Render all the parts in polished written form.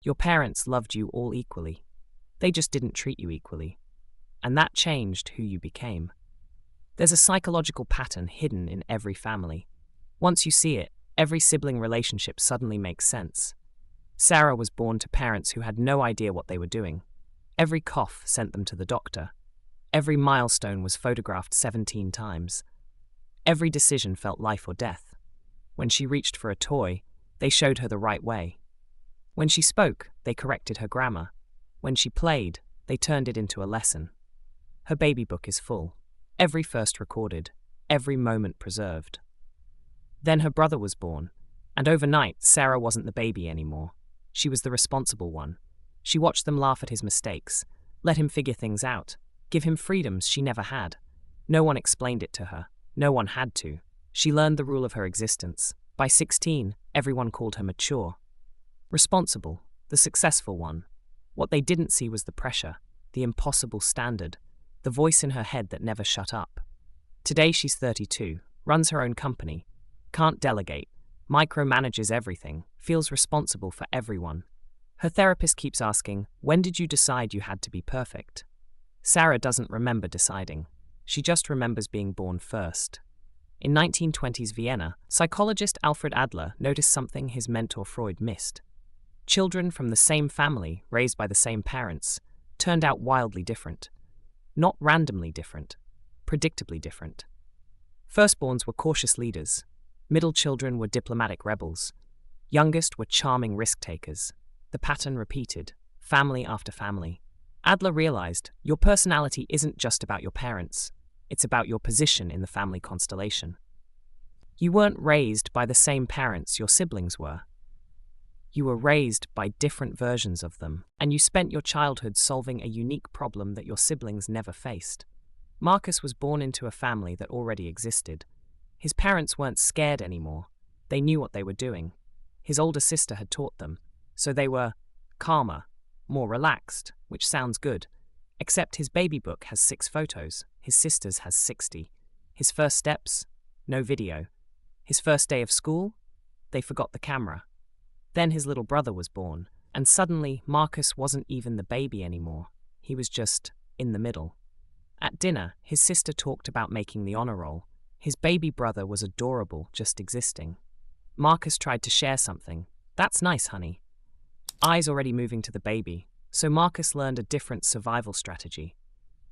Your parents loved you all equally. They just didn't treat you equally. And that changed who you became. There's a psychological pattern hidden in every family. Once you see it, every sibling relationship suddenly makes sense. Sarah was born to parents who had no idea what they were doing. Every cough sent them to the doctor. Every milestone was photographed 17 times. Every decision felt life or death. When she reached for a toy, they showed her the right way. When she spoke, they corrected her grammar. When she played, they turned it into a lesson. Her baby book is full. Every first recorded, every moment preserved. Then her brother was born, and overnight, Sarah wasn't the baby anymore. She was the responsible one. She watched them laugh at his mistakes, let him figure things out, give him freedoms she never had. No one explained it to her. No one had to. She learned the rule of her existence. By 16, everyone called her mature. Responsible, the successful one. What they didn't see was the pressure, the impossible standard, the voice in her head that never shut up. Today she's 32, runs her own company, can't delegate, micromanages everything, feels responsible for everyone. Her therapist keeps asking, when did you decide you had to be perfect? Sarah doesn't remember deciding. She just remembers being born first. In 1920s Vienna, psychologist Alfred Adler noticed something his mentor Freud missed. Children from the same family, raised by the same parents, turned out wildly different. Not randomly different, predictably different. Firstborns were cautious leaders. Middle children were diplomatic rebels. Youngest were charming risk-takers. The pattern repeated, family after family. Adler realized, your personality isn't just about your parents. It's about your position in the family constellation. You weren't raised by the same parents your siblings were. You were raised by different versions of them, and you spent your childhood solving a unique problem that your siblings never faced. Marcus was born into a family that already existed. His parents weren't scared anymore. They knew what they were doing. His older sister had taught them, so they were calmer, more relaxed, which sounds good. Except his baby book has 6 photos, his sister's has 60. His first steps? No video. His first day of school? They forgot the camera. Then his little brother was born, and suddenly Marcus wasn't even the baby anymore. He was just in the middle. At dinner, his sister talked about making the honor roll. His baby brother was adorable, just existing. Marcus tried to share something. That's nice, honey. Eyes already moving to the baby, so Marcus learned a different survival strategy.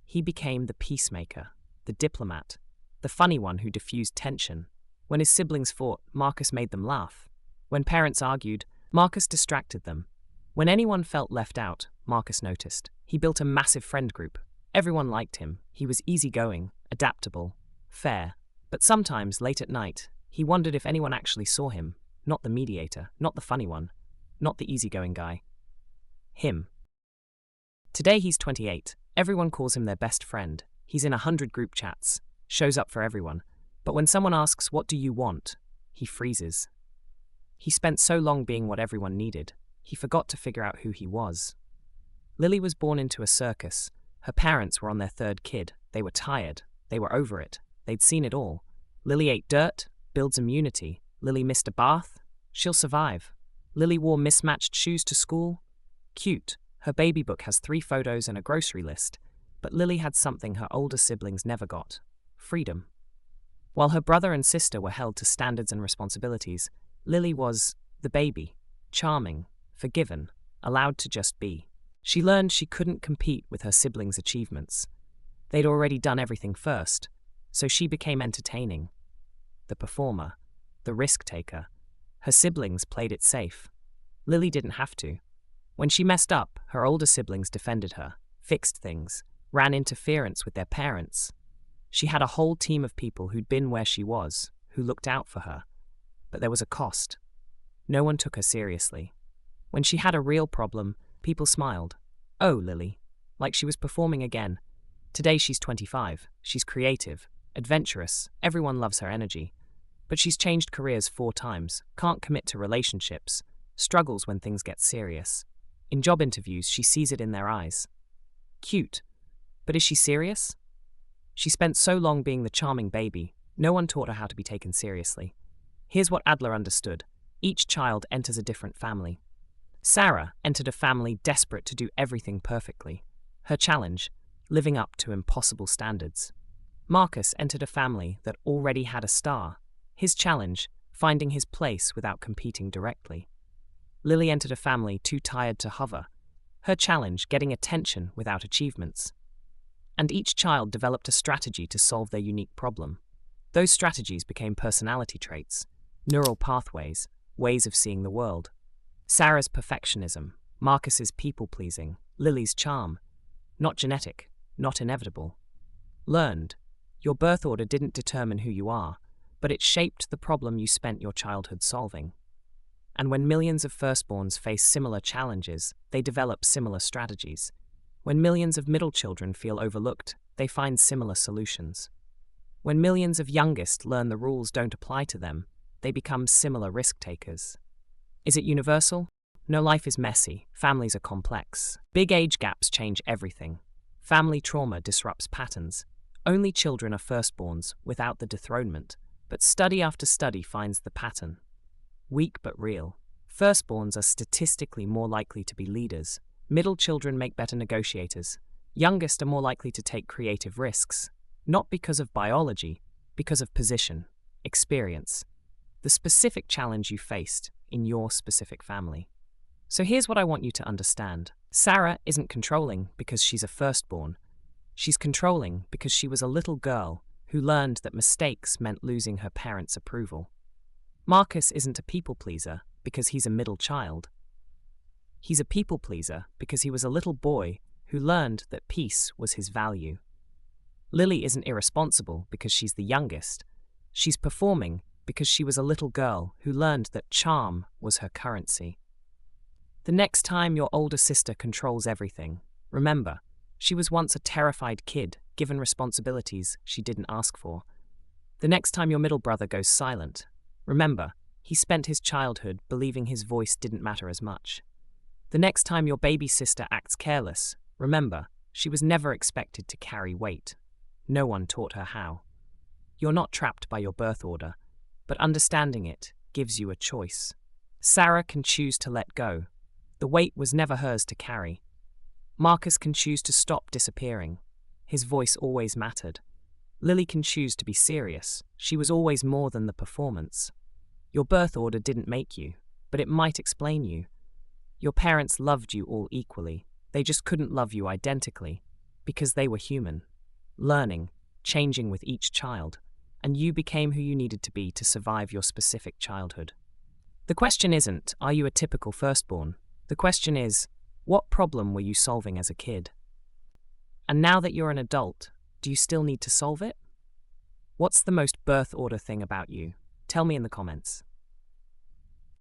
He became the peacemaker, the diplomat, the funny one who diffused tension. When his siblings fought, Marcus made them laugh. When parents argued, Marcus distracted them. When anyone felt left out, Marcus noticed. He built a massive friend group. Everyone liked him. He was easygoing, adaptable, fair. But sometimes, late at night, he wondered if anyone actually saw him. Not the mediator, not the funny one, not the easygoing guy. Him. Today he's 28. Everyone calls him their best friend. He's in 100 group chats, shows up for everyone. But when someone asks, what do you want? He freezes. He spent so long being what everyone needed, he forgot to figure out who he was. Lily was born into a circus. Her parents were on their 3rd kid. They were tired. They were over it. They'd seen it all. Lily ate dirt, builds immunity. Lily missed a bath. She'll survive. Lily wore mismatched shoes to school. Cute. Her baby book has 3 photos and a grocery list. But Lily had something her older siblings never got. Freedom. While her brother and sister were held to standards and responsibilities, Lily was the baby, charming, forgiven, allowed to just be. She learned she couldn't compete with her siblings' achievements. They'd already done everything first, so she became entertaining. The performer, the risk-taker. Her siblings played it safe. Lily didn't have to. When she messed up, her older siblings defended her, fixed things, ran interference with their parents. She had a whole team of people who'd been where she was, who looked out for her. But there was a cost. No one took her seriously. When she had a real problem, people smiled. Oh, Lily. Like she was performing again. Today she's 25. She's creative, adventurous. Everyone loves her energy. But she's changed careers 4 times, can't commit to relationships, struggles when things get serious. In job interviews, she sees it in their eyes. Cute. But is she serious? She spent so long being the charming baby, no one taught her how to be taken seriously. Here's what Adler understood. Each child enters a different family. Sarah entered a family desperate to do everything perfectly. Her challenge, living up to impossible standards. Marcus entered a family that already had a star. His challenge, finding his place without competing directly. Lily entered a family too tired to hover. Her challenge, getting attention without achievements. And each child developed a strategy to solve their unique problem. Those strategies became personality traits, neural pathways, ways of seeing the world. Sarah's perfectionism, Marcus's people-pleasing, Lily's charm. Not genetic, not inevitable. Learned. Your birth order didn't determine who you are, but it shaped the problem you spent your childhood solving. And when millions of firstborns face similar challenges, they develop similar strategies. When millions of middle children feel overlooked, they find similar solutions. When millions of youngest learn the rules don't apply to them, they become similar risk-takers. Is it universal? No, life is messy, families are complex. Big age gaps change everything. Family trauma disrupts patterns. Only children are firstborns without the dethronement, but study after study finds the pattern. Weak but real. Firstborns are statistically more likely to be leaders. Middle children make better negotiators. Youngest are more likely to take creative risks. Not because of biology, because of position, experience, the specific challenge you faced in your specific family. So here's what I want you to understand. Sarah isn't controlling because she's a firstborn. She's controlling because she was a little girl who learned that mistakes meant losing her parents' approval. Marcus isn't a people-pleaser because he's a middle child. He's a people-pleaser because he was a little boy who learned that peace was his value. Lily isn't irresponsible because she's the youngest. She's performing because she was a little girl who learned that charm was her currency. The next time your older sister controls everything, remember, she was once a terrified kid given responsibilities she didn't ask for. The next time your middle brother goes silent, remember, he spent his childhood believing his voice didn't matter as much. The next time your baby sister acts careless, remember, she was never expected to carry weight. No one taught her how. You're not trapped by your birth order, but understanding it gives you a choice. Sarah can choose to let go. The weight was never hers to carry. Marcus can choose to stop disappearing. His voice always mattered. Lily can choose to be serious. She was always more than the performance. Your birth order didn't make you, but it might explain you. Your parents loved you all equally. They just couldn't love you identically, because they were human. Learning, changing with each child, and you became who you needed to be to survive your specific childhood. The question isn't, are you a typical firstborn? The question is, what problem were you solving as a kid? And now that you're an adult, do you still need to solve it? What's the most birth order thing about you? Tell me in the comments.